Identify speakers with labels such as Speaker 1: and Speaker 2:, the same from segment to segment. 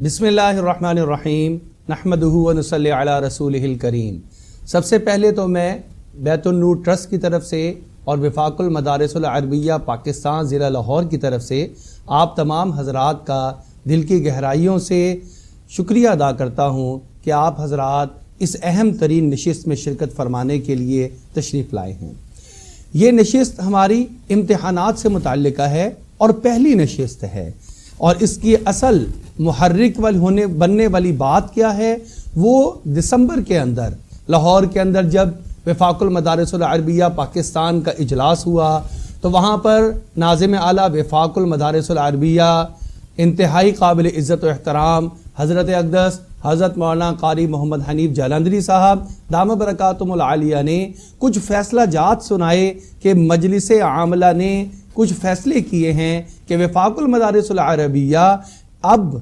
Speaker 1: بسم اللہ الرحمن الرحیم نحمدہ و نصلی علی رسولہ الکریم۔ سب سے پہلے تو میں بیت النور ٹرسٹ کی طرف سے اور وفاق المدارس العربیہ پاکستان ضلع لاہور کی طرف سے آپ تمام حضرات کا دل کی گہرائیوں سے شکریہ ادا کرتا ہوں کہ آپ حضرات اس اہم ترین نشست میں شرکت فرمانے کے لیے تشریف لائے ہیں۔ یہ نشست ہماری امتحانات سے متعلقہ ہے اور پہلی نشست ہے، اور اس کی اصل محرک بننے والی بات کیا ہے؟ وہ دسمبر کے اندر لاہور کے اندر جب وفاق المدارس العربیہ پاکستان کا اجلاس ہوا تو وہاں پر ناظم اعلیٰ وفاق المدارس العربیہ انتہائی قابل عزت و احترام حضرت اقدس حضرت مولانا قاری محمد حنیف جالندری صاحب دامت برکاتہم العالیہ نے کچھ فیصلہ جات سنائے کہ مجلس عاملہ نے کچھ فیصلے کیے ہیں کہ وفاق المدارس العربیہ اب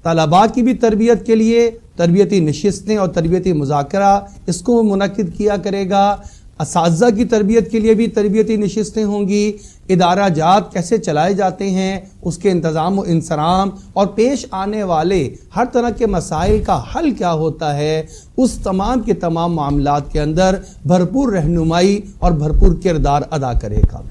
Speaker 1: طلباء کی بھی تربیت کے لیے تربیتی نشستیں اور تربیتی مذاکرہ اس کو منعقد کیا کرے گا، اساتذہ کی تربیت کے لیے بھی تربیتی نشستیں ہوں گی، ادارہ جات کیسے چلائے جاتے ہیں اس کے انتظام و انصرام اور پیش آنے والے ہر طرح کے مسائل کا حل کیا ہوتا ہے، اس تمام کے تمام معاملات کے اندر بھرپور رہنمائی اور بھرپور کردار ادا کرے گا۔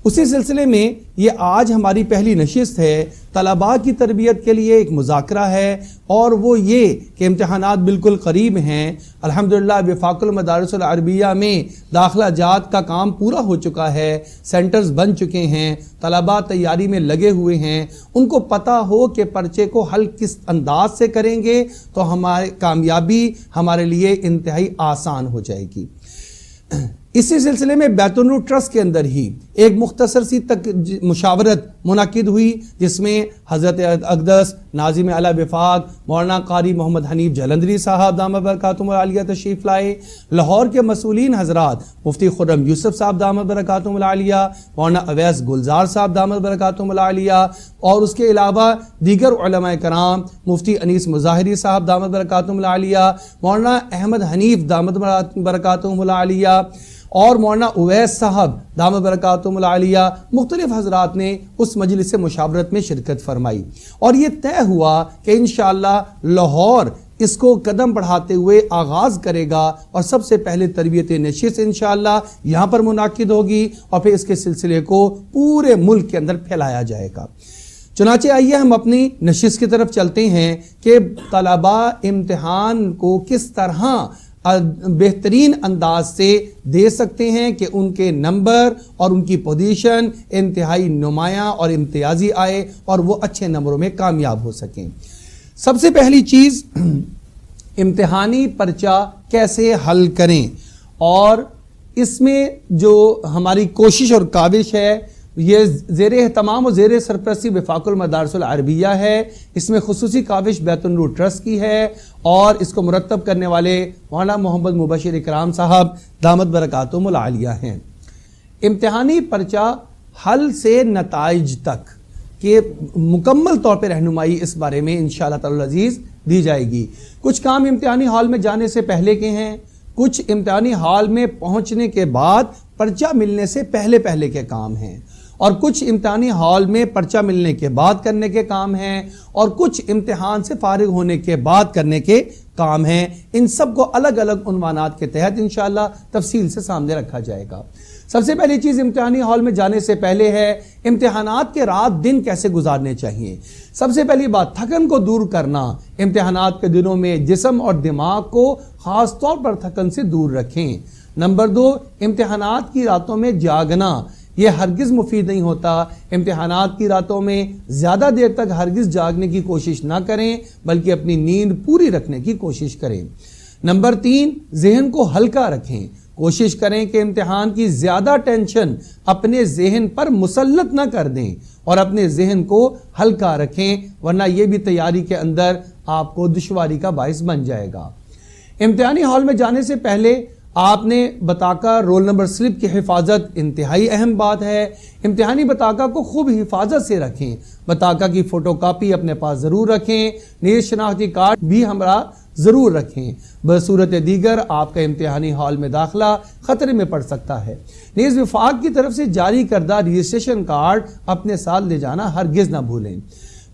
Speaker 1: اسی سلسلے میں یہ آج ہماری پہلی نشست ہے، طلباء کی تربیت کے لیے ایک مذاکرہ ہے، اور وہ یہ کہ امتحانات بالکل قریب ہیں۔ الحمدللہ وفاق المدارس العربیہ میں داخلہ جات کا کام پورا ہو چکا ہے، سینٹرز بن چکے ہیں، طلباء تیاری میں لگے ہوئے ہیں، ان کو پتہ ہو کہ پرچے کو حل کس انداز سے کریں گے تو ہماری کامیابی ہمارے لیے انتہائی آسان ہو جائے گی۔ اسی سلسلے میں بیت النور ٹرسٹ کے اندر ہی ایک مختصر سی مشاورت منعقد ہوئی جس میں حضرت اقدس ناظم اعلیٰ وفاق مولانا قاری محمد حنیف جالندری صاحب دامت برکاتہم العالیہ تشریف لائے، لاہور کے مسئولین حضرات مفتی خرم یوسف صاحب دامت برکاتہم العالیہ، مولانا اویس گلزار صاحب دامت برکاتہم العالیہ، اور اس کے علاوہ دیگر علماء کرام مفتی انیس مظاہری صاحب دامت برکاتہم العالیہ، مولانا احمد حنیف دامت برکاتہم العالیہ، اور مولانا اویس صاحب دامت برکاتہم العالیہ، مختلف حضرات نے اس مجلس مشاورت میں شرکت فرمائی، اور یہ طے ہوا کہ انشاءاللہ لاہور اس کو قدم بڑھاتے ہوئے آغاز کرے گا، اور سب سے پہلے تربیت نشست انشاءاللہ یہاں پر منعقد ہوگی، اور پھر اس کے سلسلے کو پورے ملک کے اندر پھیلایا جائے گا۔ چنانچہ آئیے ہم اپنی نشست کی طرف چلتے ہیں کہ طلباء امتحان کو کس طرح بہترین انداز سے دے سکتے ہیں کہ ان کے نمبر اور ان کی پوزیشن انتہائی نمایاں اور امتیازی آئے اور وہ اچھے نمبروں میں کامیاب ہو سکیں۔ سب سے پہلی چیز امتحانی پرچہ کیسے حل کریں، اور اس میں جو ہماری کوشش اور کاوش ہے یہ زیر اہتمام و زیر سرپرستی وفاق المدارس العربیہ ہے، اس میں خصوصی کاوش بیت النور ٹرسٹ کی ہے، اور اس کو مرتب کرنے والے مولانا محمد مبشر اکرام صاحب دامت برکاتہم العالیہ ہیں۔ امتحانی پرچہ حل سے نتائج تک کہ مکمل طور پہ رہنمائی اس بارے میں انشاءاللہ تعالی العزیز دی جائے گی۔ کچھ کام امتحانی ہال میں جانے سے پہلے کے ہیں، کچھ امتحانی ہال میں پہنچنے کے بعد پرچہ ملنے سے پہلے کے کام ہیں، اور کچھ امتحانی ہال میں پرچہ ملنے کے بعد کرنے کے کام ہیں، اور کچھ امتحان سے فارغ ہونے کے بعد کرنے کے کام ہیں۔ ان سب کو الگ الگ عنوانات کے تحت انشاءاللہ تفصیل سے سامنے رکھا جائے گا۔ سب سے پہلی چیز امتحانی ہال میں جانے سے پہلے ہے امتحانات کے رات دن کیسے گزارنے چاہیے۔ سب سے پہلی بات تھکن کو دور کرنا، امتحانات کے دنوں میں جسم اور دماغ کو خاص طور پر تھکن سے دور رکھیں۔ نمبر 2، امتحانات کی راتوں میں جاگنا، یہ ہرگز مفید نہیں ہوتا۔ امتحانات کی راتوں میں زیادہ دیر تک ہرگز جاگنے کی کوشش نہ کریں، بلکہ اپنی نیند پوری رکھنے کی کوشش کریں۔ نمبر 3، ذہن کو ہلکا رکھیں، کوشش کریں کہ امتحان کی زیادہ ٹینشن اپنے ذہن پر مسلط نہ کر دیں، اور اپنے ذہن کو ہلکا رکھیں، ورنہ یہ بھی تیاری کے اندر آپ کو دشواری کا باعث بن جائے گا۔ امتحانی ہال میں جانے سے پہلے آپ نے بطاقہ رول نمبر سلپ کی حفاظت انتہائی اہم بات ہے۔ امتحانی بطاقہ کو خوب حفاظت سے رکھیں، بطاقہ کی فوٹو کاپی اپنے پاس ضرور رکھیں، نیز شناختی کارڈ بھی ہمراہ ضرور رکھیں، بصورت دیگر آپ کا امتحانی ہال میں داخلہ خطرے میں پڑ سکتا ہے۔ نیز وفاق کی طرف سے جاری کردہ رجسٹریشن کارڈ اپنے ساتھ لے جانا ہرگز نہ بھولیں۔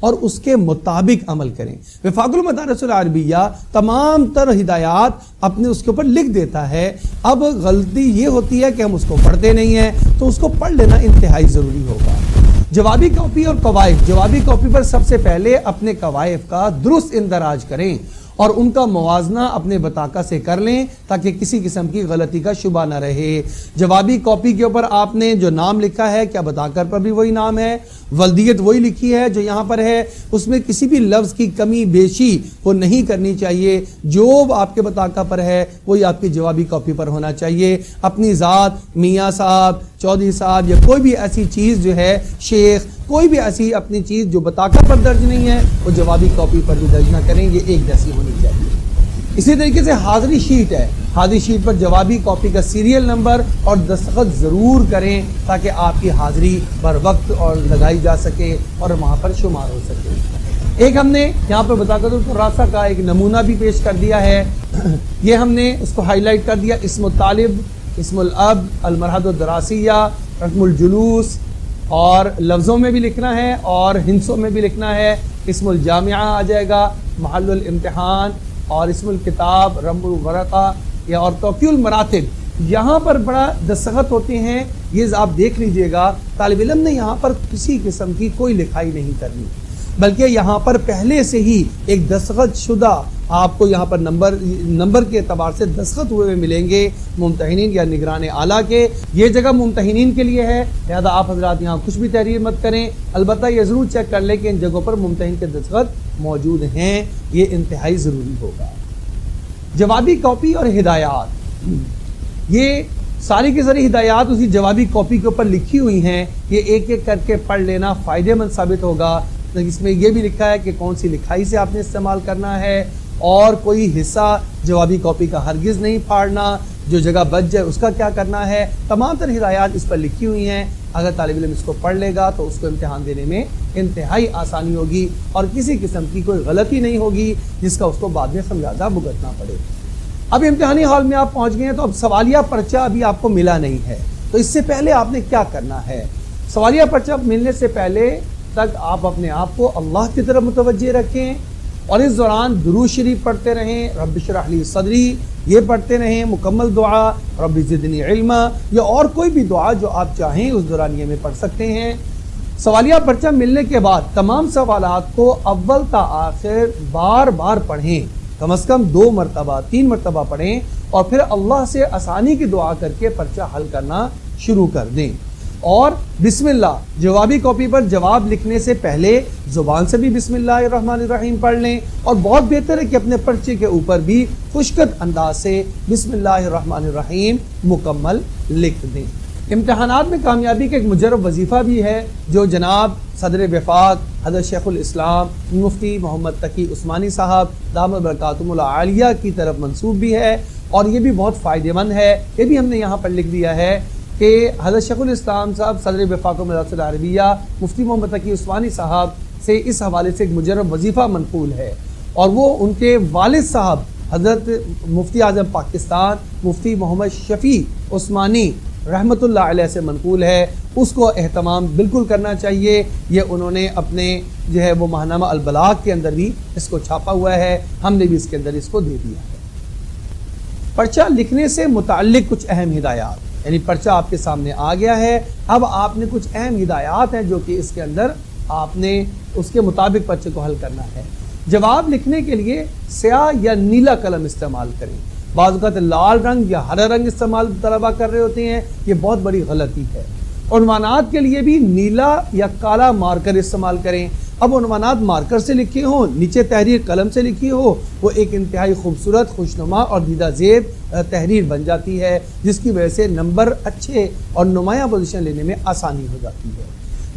Speaker 1: اور اس کے مطابق عمل کریں۔ وفاق المدارس العربیہ تمام تر ہدایات اپنے اس کے اوپر لکھ دیتا ہے۔ اب غلطی یہ ہوتی ہے کہ ہم اس کو پڑھتے نہیں ہیں، تو اس کو پڑھ لینا انتہائی ضروری ہوگا۔ جوابی کاپی اور قوائف، جوابی کاپی پر سب سے پہلے اپنے قوائف کا درست اندراج کریں اور ان کا موازنہ اپنے بطاقہ سے کر لیں تاکہ کسی قسم کی غلطی کا شبہ نہ رہے۔ جوابی کاپی کے اوپر آپ نے جو نام لکھا ہے کیا بطاقہ پر بھی وہی نام ہے، ولدیت وہی لکھی ہے جو یہاں پر ہے، اس میں کسی بھی لفظ کی کمی بیشی وہ نہیں کرنی چاہیے، جو آپ کے بطاقہ پر ہے وہی آپ کی جوابی کاپی پر ہونا چاہیے۔ اپنی ذات، میاں صاحب، چودھری صاحب یا کوئی بھی ایسی چیز جو ہے، شیخ، کوئی بھی ایسی اپنی چیز جو بطاقہ پر درج نہیں ہے وہ جوابی کاپی پر بھی درج نہ کریں، یہ ایک جیسی ہونی چاہیے۔ اسی طریقے سے حاضری شیٹ ہے، حاضری شیٹ پر جوابی کاپی کا سیریل نمبر اور دستخط ضرور کریں تاکہ آپ کی حاضری بر وقت اور لگائی جا سکے اور وہاں پر شمار ہو سکے۔ ایک ہم نے یہاں پر بطاقت الخلاصہ کا ایک نمونہ بھی پیش کر دیا ہے، یہ ہم نے اس کو ہائی لائٹ کر دیا، اسم الطالب، اسم الاب، المرحلۃ الدراسیہ، رقم الجلوس، اور لفظوں میں بھی لکھنا ہے اور ہندسوں میں بھی لکھنا ہے۔ اسم الجامعہ آ جائے گا، محل الامتحان اور اسم الکتاب، رم الورقہ یا اور توقیع المراتب، یہاں پر بڑا دستخط ہوتے ہیں، یہ آپ دیکھ لیجئے گا۔ طالب علم نے یہاں پر کسی قسم کی کوئی لکھائی نہیں کرنی، بلکہ یہاں پر پہلے سے ہی ایک دستخط شدہ آپ کو یہاں پر نمبر کے اعتبار سے دستخط ہوئے ملیں گے ممتحنین یا نگران اعلیٰ کے۔ یہ جگہ ممتحنین کے لیے ہے، لہذا آپ حضرات یہاں کچھ بھی تحریر مت کریں، البتہ یہ ضرور چیک کر لیں کہ ان جگہوں پر ممتحن کے دستخط موجود ہیں، یہ انتہائی ضروری ہوگا۔ جوابی کاپی اور ہدایات، یہ ساری کی ساری ہدایات اسی جوابی کاپی کے اوپر لکھی ہوئی ہیں، یہ ایک ایک کر کے پڑھ لینا فائدے مند ثابت ہوگا۔ اس میں یہ بھی لکھا ہے کہ کون سی لکھائی سے آپ نے استعمال کرنا ہے اور کوئی حصہ جوابی کاپی کا ہرگز نہیں پھاڑنا، جو جگہ بچ جائے اس کا کیا کرنا ہے، تمام تر ہدایات اس پر لکھی ہوئی ہیں۔ اگر طالب علم اس کو پڑھ لے گا تو اس کو امتحان دینے میں انتہائی آسانی ہوگی اور کسی قسم کی کوئی غلطی نہیں ہوگی جس کا اس کو بعد میں خمیازہ بھگتنا پڑے۔ اب امتحانی ہال میں آپ پہنچ گئے ہیں تو اب سوالیہ پرچہ ابھی آپ کو ملا نہیں ہے، تو اس سے پہلے آپ نے کیا کرنا ہے؟ سوالیہ پرچہ ملنے سے پہلے تک آپ اپنے آپ کو اللہ کی طرف متوجہ رکھیں اور اس دوران درود شریف پڑھتے رہیں، رب اشرح لی صدری، یہ پڑھتے رہیں، مکمل دعا رب زدنی علما یا اور کوئی بھی دعا جو آپ چاہیں اس دورانیے میں پڑھ سکتے ہیں۔ سوالیہ پرچہ ملنے کے بعد تمام سوالات کو اول تا آخر بار بار پڑھیں، کم از کم 2 مرتبہ 3 مرتبہ پڑھیں اور پھر اللہ سے آسانی کی دعا کر کے پرچہ حل کرنا شروع کر دیں۔ اور بسم اللہ، جوابی کاپی پر جواب لکھنے سے پہلے زبان سے بھی بسم اللہ الرحمن الرحیم پڑھ لیں اور بہت بہتر ہے کہ اپنے پرچے کے اوپر بھی خشکت انداز سے بسم اللہ الرحمن الرحیم مکمل لکھ دیں۔ امتحانات میں کامیابی کا ایک مجرب وظیفہ بھی ہے جو جناب صدر وفاق حضرت شیخ الاسلام مفتی محمد تقی عثمانی صاحب دامت برکاتہم العالیہ کی طرف منسوب بھی ہے اور یہ بھی بہت فائدہ مند ہے۔ یہ بھی ہم نے یہاں پر لکھ دیا ہے کہ حضرت شیخ الاسلام صاحب صدر وفاق مدارس العربیہ مفتی محمد تقی عثمانی صاحب سے اس حوالے سے ایک مجرب وظیفہ منقول ہے اور وہ ان کے والد صاحب حضرت مفتی اعظم پاکستان مفتی محمد شفیع عثمانی رحمۃ اللہ علیہ سے منقول ہے، اس کو اہتمام بالکل کرنا چاہیے۔ یہ انہوں نے اپنے جو ہے وہ ماہنامہ البلاغ کے اندر بھی اس کو چھاپا ہوا ہے، ہم نے بھی اس کے اندر اس کو دے دیا ہے۔ پرچہ لکھنے سے متعلق کچھ اہم ہدایات، یعنی پرچہ آپ کے سامنے آ گیا ہے، اب آپ نے کچھ اہم ہدایات ہیں جو کہ اس کے اندر آپ نے اس کے مطابق پرچے کو حل کرنا ہے۔ جواب لکھنے کے لیے سیاہ یا نیلا قلم استعمال کریں، بعض اوقات لال رنگ یا ہرا رنگ استعمال طلبہ کر رہے ہوتے ہیں، یہ بہت بڑی غلطی ہے۔ عنوانات کے لیے بھی نیلا یا کالا مارکر استعمال کریں۔ اب عنوانات مارکر سے لکھے ہوں، نیچے تحریر قلم سے لکھی ہو، وہ ایک انتہائی خوبصورت، خوشنما اور دیدہ زیب تحریر بن جاتی ہے جس کی وجہ سے نمبر اچھے اور نمایاں پوزیشن لینے میں آسانی ہو جاتی ہے۔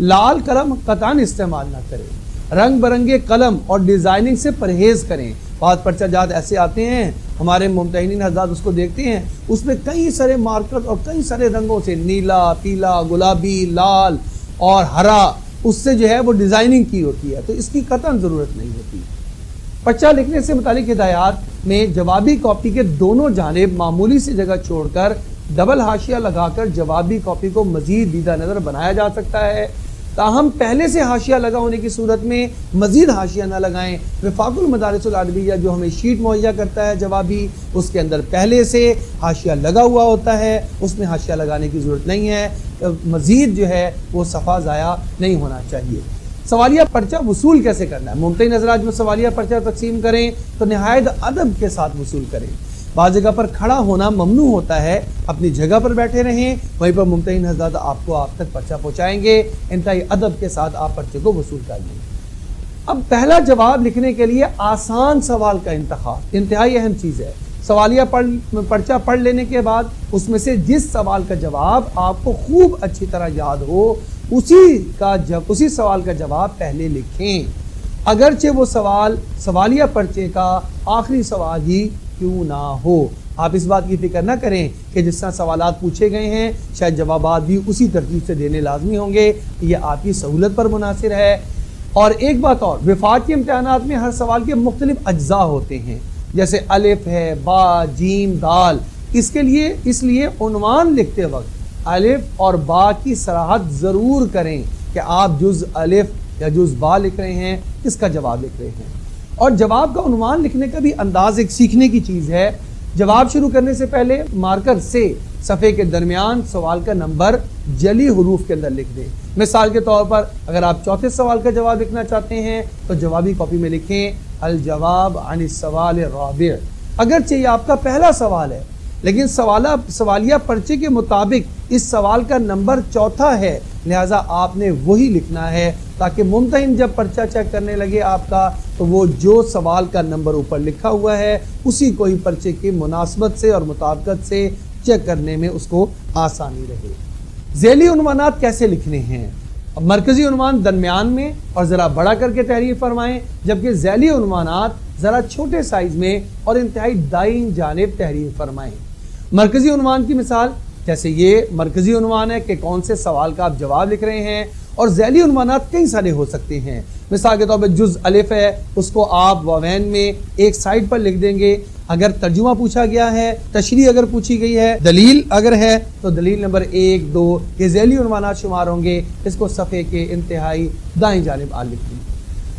Speaker 1: لال قلم قطعاً استعمال نہ کریں، رنگ برنگے قلم اور ڈیزائننگ سے پرہیز کریں۔ بعض پرچہ جات ایسے آتے ہیں، ہمارے ممتحنین حضرات اس کو دیکھتے ہیں، اس میں کئی سارے مارکر اور کئی سارے رنگوں سے نیلا، پیلا، گلابی، لال اور ہرا اس سے جو ہے وہ ڈیزائننگ کی ہوتی ہے، تو اس کی قطعاً ضرورت نہیں ہوتی۔ پرچہ لکھنے سے متعلق ہدایات میں جوابی کاپی کے دونوں جانب معمولی سی جگہ چھوڑ کر ڈبل حاشیہ لگا کر جوابی کاپی کو مزید دیدہ نظر بنایا جا سکتا ہے۔ تاہم پہلے سے حاشیہ لگا ہونے کی صورت میں مزید حاشیہ نہ لگائیں۔ وفاق المدارس العربیہ جو ہمیں شیٹ مہیا کرتا ہے جوابی، اس کے اندر پہلے سے حاشیہ لگا ہوا ہوتا ہے، اس میں حاشیہ لگانے کی ضرورت نہیں ہے، مزید جو ہے وہ صفحہ ضائع نہیں ہونا چاہیے۔ سوالیہ پرچہ وصول کیسے کرنا ہے؟ ممتحن حضرات میں سوالیہ پرچہ تقسیم کریں تو نہایت ادب کے ساتھ وصول کریں۔ بعض جگہ پر کھڑا ہونا ممنوع ہوتا ہے، اپنی جگہ پر بیٹھے رہیں، وہیں پر ممتحن حضرات آپ تک پرچہ پہنچائیں گے، انتہائی ادب کے ساتھ آپ پرچے کو وصول کر لیں۔ اب پہلا جواب لکھنے کے لیے آسان سوال کا انتخاب انتہائی اہم چیز ہے۔ سوالیہ پرچہ پڑھ لینے کے بعد اس میں سے جس سوال کا جواب آپ کو خوب اچھی طرح یاد ہو اسی سوال کا جواب پہلے لکھیں، اگرچہ وہ سوال سوالیہ پرچے کا آخری سوال ہی کیوں نہ ہو۔ آپ اس بات کی فکر نہ کریں کہ جس طرح سوالات پوچھے گئے ہیں شاید جوابات بھی اسی ترتیب سے دینے لازمی ہوں گے، یہ آپ کی سہولت پر منحصر ہے۔ اور ایک بات اور، وفاق کے امتحانات میں ہر سوال کے مختلف اجزاء ہوتے ہیں، جیسے الف ہے، با، جیم، دال۔ اس لیے عنوان لکھتے وقت الف اور با کی صراحت ضرور کریں کہ آپ جز الف یا جز با لکھ رہے ہیں، کس کا جواب لکھ رہے ہیں۔ اور جواب کا عنوان لکھنے کا بھی انداز ایک سیکھنے کی چیز ہے۔ جواب شروع کرنے سے پہلے مارکر سے صفحے کے درمیان سوال کا نمبر جلی حروف کے اندر لکھ دیں۔ مثال کے طور پر اگر آپ چوتھے سوال کا جواب لکھنا چاہتے ہیں تو جوابی کاپی میں لکھیں الجواب عن السوال الرابع۔ اگرچہ یہ آپ کا پہلا سوال ہے لیکن سوالیہ پرچے کے مطابق اس سوال کا نمبر چوتھا ہے، لہٰذا آپ نے وہی لکھنا ہے تاکہ ممتحن جب پرچہ چیک کرنے لگے آپ کا تو وہ جو سوال کا نمبر اوپر لکھا ہوا ہے اسی کو ہی پرچے کی مناسبت سے اور مطابقت سے چیک کرنے میں اس کو آسانی رہے۔ ذیلی عنوانات کیسے لکھنے ہیں؟ مرکزی عنوان درمیان میں اور ذرا بڑا کر کے تحریر فرمائیں، جبکہ ذیلی عنوانات ذرا چھوٹے سائز میں اور انتہائی دائیں جانب تحریر فرمائیں۔ مرکزی عنوان کی مثال جیسے یہ مرکزی عنوان ہے کہ کون سے سوال کا آپ جواب لکھ رہے ہیں، اور ذیلی عنوانات کئی سارے ہو سکتے ہیں۔ مثال کے طور پر جز الف ہے، اس کو آپ واوین میں ایک سائڈ پر لکھ دیں گے۔ اگر ترجمہ پوچھا گیا ہے، تشریح اگر پوچھی گئی ہے، دلیل اگر ہے تو دلیل نمبر 1، 2 یہ ذیلی عنوانات شمار ہوں گے۔ اس کو صفحے کے انتہائی دائیں جانب آ لکھ دیں۔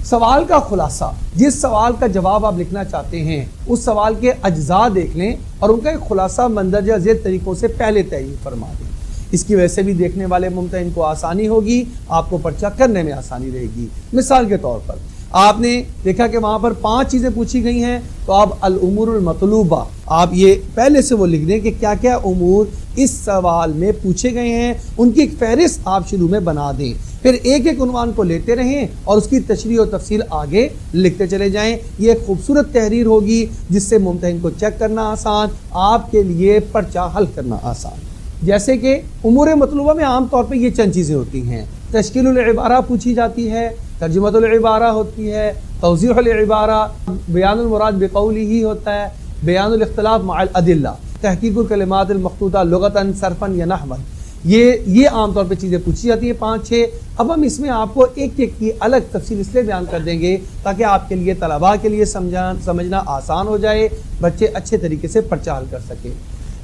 Speaker 1: سوال کا خلاصہ، جس سوال کا جواب آپ لکھنا چاہتے ہیں اس سوال کے اجزاء دیکھ لیں اور ان کا ایک خلاصہ مندرجہ ذیل طریقوں سے پہلے تحریر فرما دیں۔ اس کی وجہ سے بھی دیکھنے والے ممتحن کو آسانی ہوگی، آپ کو پرچہ کرنے میں آسانی رہے گی۔ مثال کے طور پر آپ نے دیکھا کہ وہاں پر 5 چیزیں پوچھی گئی ہیں تو آپ الامور المطلوبہ آپ یہ پہلے سے وہ لکھ دیں کہ کیا کیا امور اس سوال میں پوچھے گئے ہیں، ان کی ایک فہرست آپ شروع میں بنا دیں، پھر ایک ایک عنوان کو لیتے رہیں اور اس کی تشریح و تفصیل آگے لکھتے چلے جائیں۔ یہ ایک خوبصورت تحریر ہوگی جس سے ممتحن کو چیک کرنا آسان، آپ کے لیے پرچہ حل کرنا آسان۔ جیسے کہ امور مطلوبہ میں عام طور پہ یہ چند چیزیں ہوتی ہیں، تشکیل العبارہ پوچھی جاتی ہے، ترجمۃ العبارہ ہوتی ہے، توضیح العبارہ، بیان المراد بقولہ ہی ہوتا ہے، بیان الاختلاف مع الادلہ، تحقیق الکلمات المخطوطہ لغتاً صرفاً یا نحواً، یہ عام طور پہ چیزیں پوچھی جاتی ہیں 5-6۔ اب ہم اس میں آپ کو ایک ایک کی الگ تفصیل اس لیے بیان کر دیں گے تاکہ آپ کے لیے طلباء کے لیے سمجھنا آسان ہو جائے، بچے اچھے طریقے سے پرچہ حل کر سکیں۔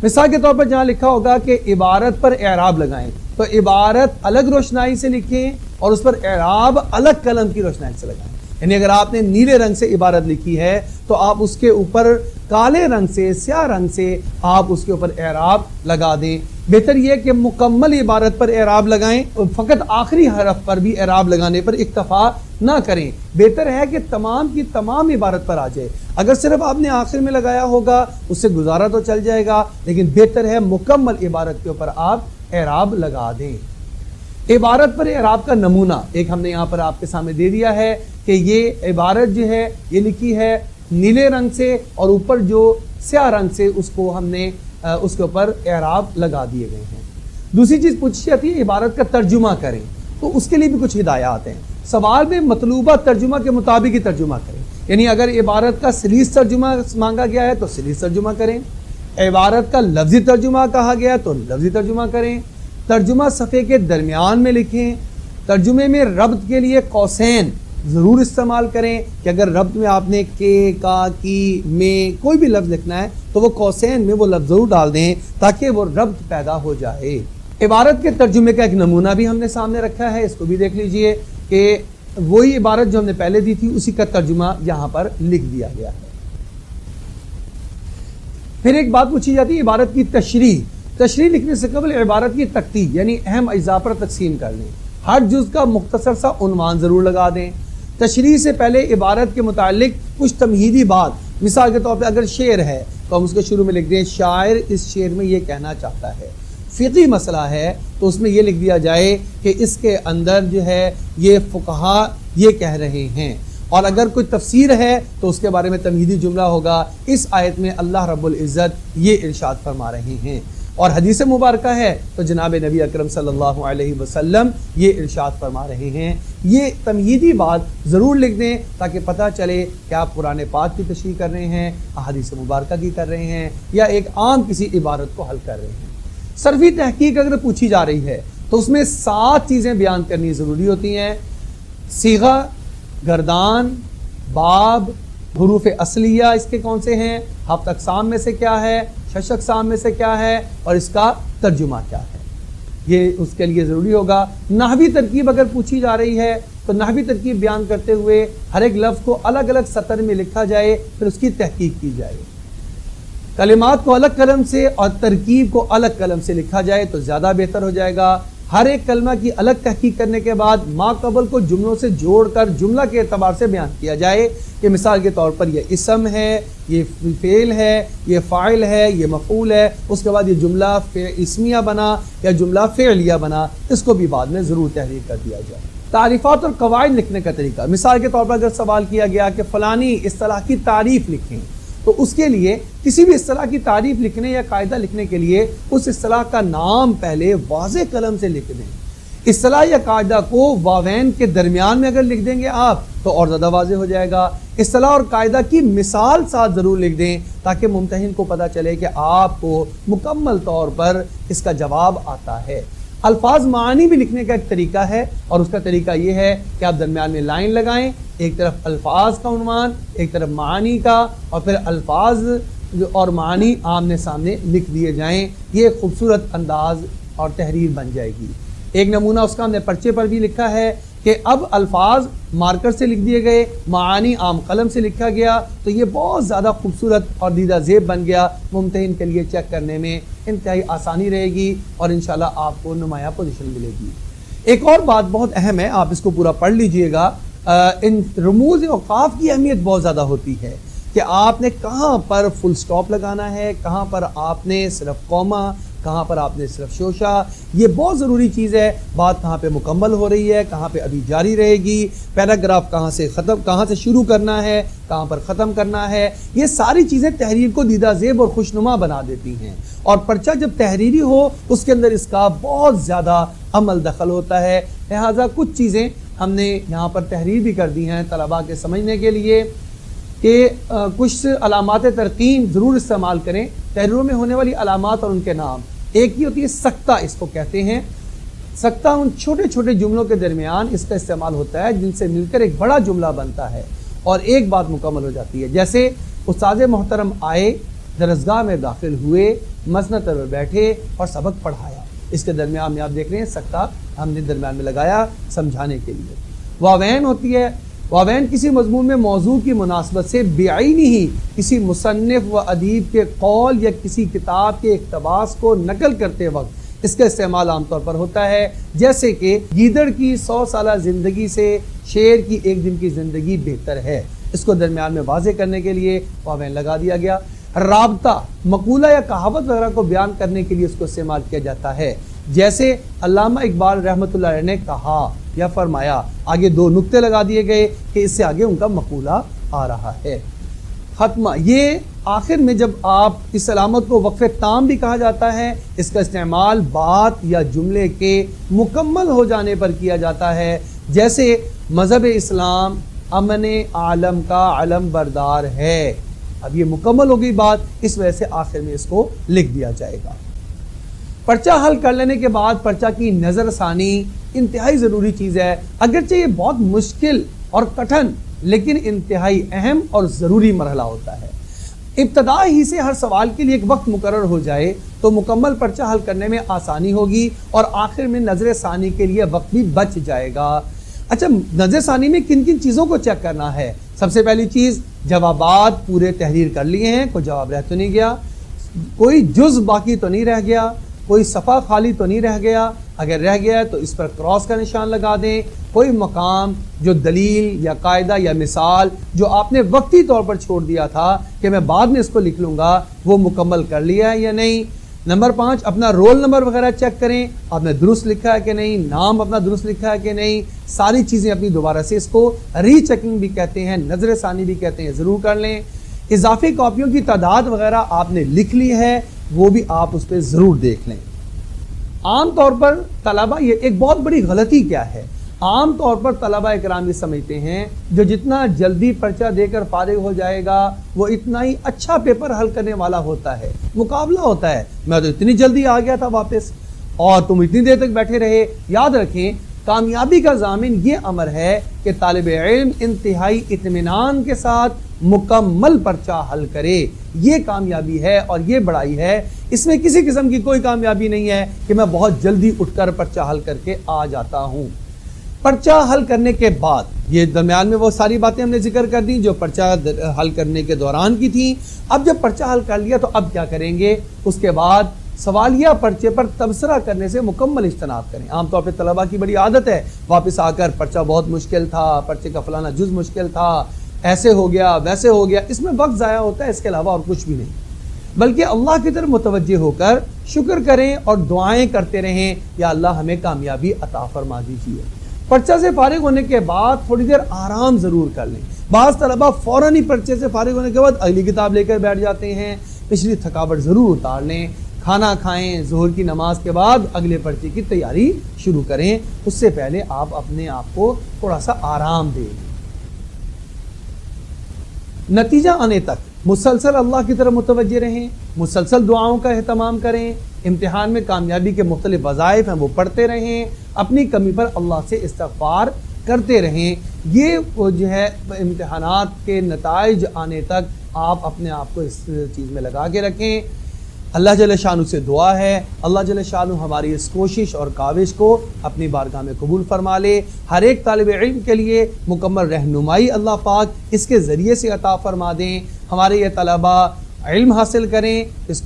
Speaker 1: مثال کے طور پر جہاں لکھا ہوگا کہ عبارت پر اعراب لگائیں تو عبارت الگ روشنائی سے لکھیں اور اس پر اعراب الگ قلم کی روشنائی سے لگائیں۔ یعنی اگر آپ نے نیلے رنگ سے عبارت لکھی ہے تو آپ اس کے اوپر کالے رنگ سے، سیاہ رنگ سے آپ اس کے اوپر اعراب لگا دیں۔ بہتر یہ کہ مکمل عبارت پر اعراب لگائیں، فقط آخری حرف پر بھی اعراب لگانے پر اکتفا نہ کریں۔ بہتر ہے کہ تمام کی تمام عبارت پر آ جائے۔ اگر صرف آپ نے آخر میں لگایا ہوگا اس سے گزارا تو چل جائے گا، لیکن بہتر ہے مکمل عبارت کے اوپر آپ اعراب لگا دیں۔ عبارت پر اعراب کا نمونہ ایک ہم نے یہاں پر آپ کے سامنے دے دیا ہے کہ یہ عبارت جو ہے یہ لکھی ہے نیلے رنگ سے اور اوپر جو سیاہ رنگ سے اس کو ہم نے اس کے اوپر اعراب لگا دیے گئے ہیں۔ دوسری چیز پوچھی جاتی ہے عبارت کا ترجمہ کریں، تو اس کے لیے بھی کچھ ہدایات ہیں۔ سوال میں مطلوبہ ترجمہ کے مطابق ہی ترجمہ کریں، یعنی اگر عبارت کا سلیس ترجمہ مانگا گیا ہے تو سلیس ترجمہ کریں، عبارت کا لفظی ترجمہ کہا گیا ہے تو لفظی ترجمہ کریں، ترجمہ صفحے کے درمیان میں لکھیں، ترجمے میں ربط کے لیے قوسین ضرور استعمال کریں کہ اگر ربط میں آپ نے کے، کا، کی، میں کوئی بھی لفظ لکھنا ہے تو وہ قوسین میں وہ لفظ ضرور ڈال دیں تاکہ وہ ربط پیدا ہو جائے۔ عبارت کے ترجمے کا ایک نمونہ بھی ہم نے سامنے رکھا ہے، اس کو بھی دیکھ لیجئے کہ وہی عبارت جو ہم نے پہلے دی تھی اسی کا ترجمہ یہاں پر لکھ دیا گیا ہے۔ پھر ایک بات پوچھی جاتی ہے عبارت کی تشریح لکھنے سے قبل عبارت کی ترتیب یعنی اہم اجزاء پر تقسیم کر لیں، ہر جز کا مختصر سا عنوان ضرور لگا دیں۔ تشریح سے پہلے عبارت کے متعلق کچھ تمہیدی بات، مثال کے طور پہ اگر شعر ہے تو ہم اس کے شروع میں لکھ دیں شاعر اس شعر میں یہ کہنا چاہتا ہے۔ فقہی مسئلہ ہے تو اس میں یہ لکھ دیا جائے کہ اس کے اندر جو ہے یہ فقہا یہ کہہ رہے ہیں، اور اگر کوئی تفسیر ہے تو اس کے بارے میں تمہیدی جملہ ہوگا اس آیت میں اللہ رب العزت یہ ارشاد فرما رہے ہیں، اور حدیث مبارکہ ہے تو جناب نبی اکرم صلی اللہ علیہ وسلم یہ ارشاد فرما رہے ہیں۔ یہ تمہیدی بات ضرور لکھ دیں تاکہ پتہ چلے کہ آپ قرآن پاک کی تشریح کر رہے ہیں، احادیث مبارکہ کی کر رہے ہیں، یا ایک عام کسی عبارت کو حل کر رہے ہیں۔ صرفی تحقیق اگر پوچھی جا رہی ہے تو اس میں 7 چیزیں بیان کرنی ضروری ہوتی ہیں: صیغہ، گردان، باب، حروف اصلیہ اس کے کون سے ہیں، 7 اقسام میں سے کیا ہے، 6 اقسام میں سے کیا ہے، اور اس کا ترجمہ کیا ہے، یہ اس کے لیے ضروری ہوگا۔ نحوی ترکیب اگر پوچھی جا رہی ہے تو نحوی ترکیب بیان کرتے ہوئے ہر ایک لفظ کو الگ الگ سطر میں لکھا جائے، پھر اس کی تحقیق کی جائے۔ کلمات کو الگ قلم سے اور ترکیب کو الگ قلم سے لکھا جائے تو زیادہ بہتر ہو جائے گا۔ ہر ایک کلمہ کی الگ تحقیق کرنے کے بعد ما قبل کو جملوں سے جوڑ کر جملہ کے اعتبار سے بیان کیا جائے کہ مثال کے طور پر یہ اسم ہے، یہ فعل ہے، یہ فاعل ہے، یہ مفعول ہے، اس کے بعد یہ جملہ اسمیہ بنا یا جملہ فعلیہ بنا، اس کو بھی بعد میں ضرور تحریر کر دیا جائے۔ تعریفات اور قواعد لکھنے کا طریقہ، مثال کے طور پر اگر سوال کیا گیا کہ فلانی اصطلاح کی تعریف لکھیں تو اس کے لیے کسی بھی اصطلاح کی تعریف لکھنے یا قاعدہ لکھنے کے لیے اس اصطلاح کا نام پہلے واضح قلم سے لکھ دیں۔ اصطلاح یا قاعدہ کو واوین کے درمیان میں اگر لکھ دیں گے آپ تو اور زیادہ واضح ہو جائے گا۔ اصطلاح اور قاعدہ کی مثال ساتھ ضرور لکھ دیں تاکہ ممتحن کو پتہ چلے کہ آپ کو مکمل طور پر اس کا جواب آتا ہے۔ الفاظ معانی بھی لکھنے کا ایک طریقہ ہے، اور اس کا طریقہ یہ ہے کہ آپ درمیان میں لائن لگائیں، ایک طرف الفاظ کا عنوان، ایک طرف معانی کا، اور پھر الفاظ اور معانی آمنے سامنے لکھ دیے جائیں۔ یہ ایک خوبصورت انداز اور تحریر بن جائے گی۔ ایک نمونہ اس کا ہم نے پرچے پر بھی لکھا ہے کہ اب الفاظ مارکر سے لکھ دیے گئے، معانی عام قلم سے لکھا گیا تو یہ بہت زیادہ خوبصورت اور دیدہ زیب بن گیا۔ ممتحن کے لیے چیک کرنے میں انتہائی آسانی رہے گی اور انشاءاللہ آپ کو نمایاں پوزیشن ملے گی۔ ایک اور بات بہت اہم ہے، آپ اس کو پورا پڑھ لیجئے گا۔ ان رموز اوقاف کی اہمیت بہت زیادہ ہوتی ہے کہ آپ نے کہاں پر فل سٹاپ لگانا ہے، کہاں پر آپ نے صرف کوما، کہاں پر آپ نے صرف شوشہ، یہ بہت ضروری چیز ہے۔ بات کہاں پہ مکمل ہو رہی ہے، کہاں پہ ابھی جاری رہے گی، پیراگراف کہاں سے شروع کرنا ہے، کہاں پر ختم کرنا ہے، یہ ساری چیزیں تحریر کو دیدہ زیب اور خوشنما بنا دیتی ہیں۔ اور پرچہ جب تحریری ہو اس کے اندر اس کا بہت زیادہ عمل دخل ہوتا ہے، لہٰذا کچھ چیزیں ہم نے یہاں پر تحریر بھی کر دی ہیں طلباء کے سمجھنے کے لیے کہ کچھ علامات ترقیم ضرور استعمال کریں۔ تحریروں میں ہونے والی علامات اور ان کے نام، ایک ہی ہوتی ہے سکتہ، اس کو کہتے ہیں۔ سکتہ ان چھوٹے چھوٹے جملوں کے درمیان اس کا استعمال ہوتا ہے جن سے مل کر ایک بڑا جملہ بنتا ہے اور ایک بات مکمل ہو جاتی ہے۔ جیسے استاد محترم آئے، درسگاہ میں داخل ہوئے، مسند پر بیٹھے اور سبق پڑھایا، اس کے درمیان میں آپ دیکھ رہے ہیں سکتہ ہم نے درمیان میں لگایا سمجھانے کے لیے۔ واوین ہوتی ہے، واوین کسی مضمون میں موضوع کی مناسبت سے بعینی ہی کسی مصنف و ادیب کے قول یا کسی کتاب کے اقتباس کو نقل کرتے وقت اس کا استعمال عام طور پر ہوتا ہے، جیسے کہ گیدڑ کی 100 سالہ زندگی سے شیر کی 1 دن کی زندگی بہتر ہے، اس کو درمیان میں واضح کرنے کے لیے واوین لگا دیا گیا۔ رابطہ مقولہ یا کہاوت وغیرہ کو بیان کرنے کے لیے اس کو استعمال کیا جاتا ہے، جیسے علامہ اقبال رحمۃ اللہ علیہ نے کہا یا فرمایا، آگے 2 نقطے لگا دیے گئے کہ اس سے آگے ان کا مقولہ آ رہا ہے۔ ختمہ، یہ آخر میں جب آپ اس علامت کو وقف تام بھی کہا جاتا ہے، اس کا استعمال بات یا جملے کے مکمل ہو جانے پر کیا جاتا ہے، جیسے مذہب اسلام امن عالم کا علم بردار ہے۔ اب یہ مکمل ہو گئی بات، اس وجہ سے آخر میں اس کو لکھ دیا جائے گا۔ پرچہ حل کر لینے کے بعد پرچہ کی نظر ثانی انتہائی ضروری چیز ہے، اگرچہ یہ بہت مشکل اور کٹھن لیکن انتہائی اہم اور ضروری مرحلہ ہوتا ہے۔ ابتدا ہی سے ہر سوال کے لیے ایک وقت مقرر ہو جائے تو مکمل پرچہ حل کرنے میں آسانی ہوگی اور آخر میں نظر ثانی کے لیے وقت بھی بچ جائے گا۔ اچھا، نظر ثانی میں کن کن چیزوں کو چیک کرنا ہے؟ سب سے پہلی چیز، جوابات پورے تحریر کر لیے ہیں، کوئی جواب رہ تو نہیں گیا، کوئی جز باقی تو نہیں رہ گیا، کوئی صفحہ خالی تو نہیں رہ گیا، اگر رہ گیا تو اس پر کراس کا نشان لگا دیں۔ کوئی مقام جو دلیل یا قاعدہ یا مثال جو آپ نے وقتی طور پر چھوڑ دیا تھا کہ میں بعد میں اس کو لکھ لوں گا، وہ مکمل کر لیا ہے یا نہیں۔ نمبر 5، اپنا رول نمبر وغیرہ چیک کریں، آپ نے درست لکھا ہے کہ نہیں، نام اپنا درست لکھا ہے کہ نہیں، ساری چیزیں اپنی دوبارہ سے، اس کو ری چیکنگ بھی کہتے ہیں، نظر ثانی بھی کہتے ہیں، ضرور کر لیں۔ اضافی کاپیوں کی تعداد وغیرہ آپ نے لکھ لی ہے، وہ بھی آپ اس پہ ضرور دیکھ لیں۔ عام طور پر طلبہ، یہ ایک بہت بڑی غلطی کیا ہے، عام طور پر طلبہ اکرام یہ سمجھتے ہیں جو جتنا جلدی پرچہ دے کر فارغ ہو جائے گا وہ اتنا ہی اچھا پیپر حل کرنے والا ہوتا ہے، مقابلہ ہوتا ہے، میں تو اتنی جلدی آ گیا تھا واپس اور تم اتنی دیر تک بیٹھے رہے۔ یاد رکھیں، کامیابی کا ضامن یہ امر ہے کہ طالب علم انتہائی اطمینان کے ساتھ مکمل پرچہ حل کرے، یہ کامیابی ہے اور یہ بڑائی ہے۔ اس میں کسی قسم کی کوئی کامیابی نہیں ہے کہ میں بہت جلدی اٹھ کر پرچہ حل کر کے آ جاتا ہوں۔ پرچہ حل کرنے کے بعد، یہ درمیان میں وہ ساری باتیں ہم نے ذکر کر دی جو پرچہ حل کرنے کے دوران کی تھیں۔ اب جب پرچہ حل کر لیا تو اب کیا کریں گے؟ اس کے بعد سوالیہ پرچے پر تبصرہ کرنے سے مکمل اجتناب کریں۔ عام طور پہ طلبہ کی بڑی عادت ہے واپس آ کر پرچہ بہت مشکل تھا، پرچے کا فلانا جز مشکل تھا، ایسے ہو گیا ویسے ہو گیا، اس میں وقت ضائع ہوتا ہے، اس کے علاوہ اور کچھ بھی نہیں۔ بلکہ اللہ کی طرف متوجہ ہو کر شکر کریں اور دعائیں کرتے رہیں، یا اللہ ہمیں کامیابی عطا فرما دیجیے۔ پرچہ سے فارغ ہونے کے بعد تھوڑی دیر آرام ضرور کر لیں۔ بعض طلبہ فوراً ہی پرچے سے فارغ ہونے کے بعد اگلی کتاب لے کر بیٹھ جاتے ہیں، پچھلی تھکاوٹ ضرور اتار لیں، کھانا کھائیں، ظہر کی نماز کے بعد اگلے پرچے کی تیاری شروع کریں، اس سے پہلے آپ اپنے آپ کو تھوڑا سا آرام دیں۔ نتیجہ آنے تک مسلسل اللہ کی طرف متوجہ رہیں، مسلسل دعاؤں کا اہتمام کریں، امتحان میں کامیابی کے مختلف وظائف ہیں وہ پڑھتے رہیں، اپنی کمی پر اللہ سے استغفار کرتے رہیں۔ یہ جو ہے امتحانات کے نتائج آنے تک آپ اپنے آپ کو اس چیز میں لگا کے رکھیں۔ اللہ جل شانہ سے دعا ہے اللہ جل شانہ ہماری اس کوشش اور کاوش کو اپنی بارگاہ میں قبول فرما لے۔ ہر ایک طالب علم کے لیے مکمل رہنمائی اللہ پاک اس کے ذریعے سے عطا فرما دیں۔ ہمارے یہ طلبہ علم حاصل کریں، اس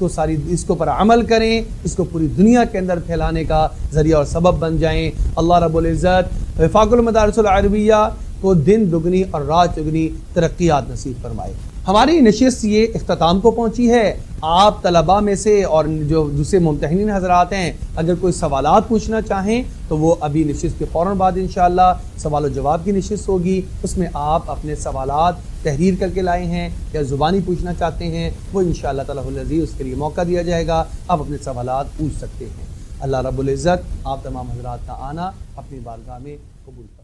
Speaker 1: کو پر عمل کریں، اس کو پوری دنیا کے اندر پھیلانے کا ذریعہ اور سبب بن جائیں۔ اللہ رب العزت وفاق المدارس العربیہ کو دن دگنی اور رات چگنی ترقیات نصیب فرمائے۔ ہماری نشست یہ اختتام کو پہنچی ہے۔ آپ طلباء میں سے اور جو دوسرے ممتحنین حضرات ہیں، اگر کوئی سوالات پوچھنا چاہیں تو وہ ابھی نشست کے فوراً بعد انشاءاللہ سوال و جواب کی نشست ہوگی، اس میں آپ اپنے سوالات تحریر کر کے لائے ہیں یا زبانی پوچھنا چاہتے ہیں، وہ انشاءاللہ تعالیٰ العزیز اس کے لیے موقع دیا جائے گا، آپ اپنے سوالات پوچھ سکتے ہیں۔ اللہ رب العزت آپ تمام حضرات کا آنا اپنی بارگاہ میں قبول کرے۔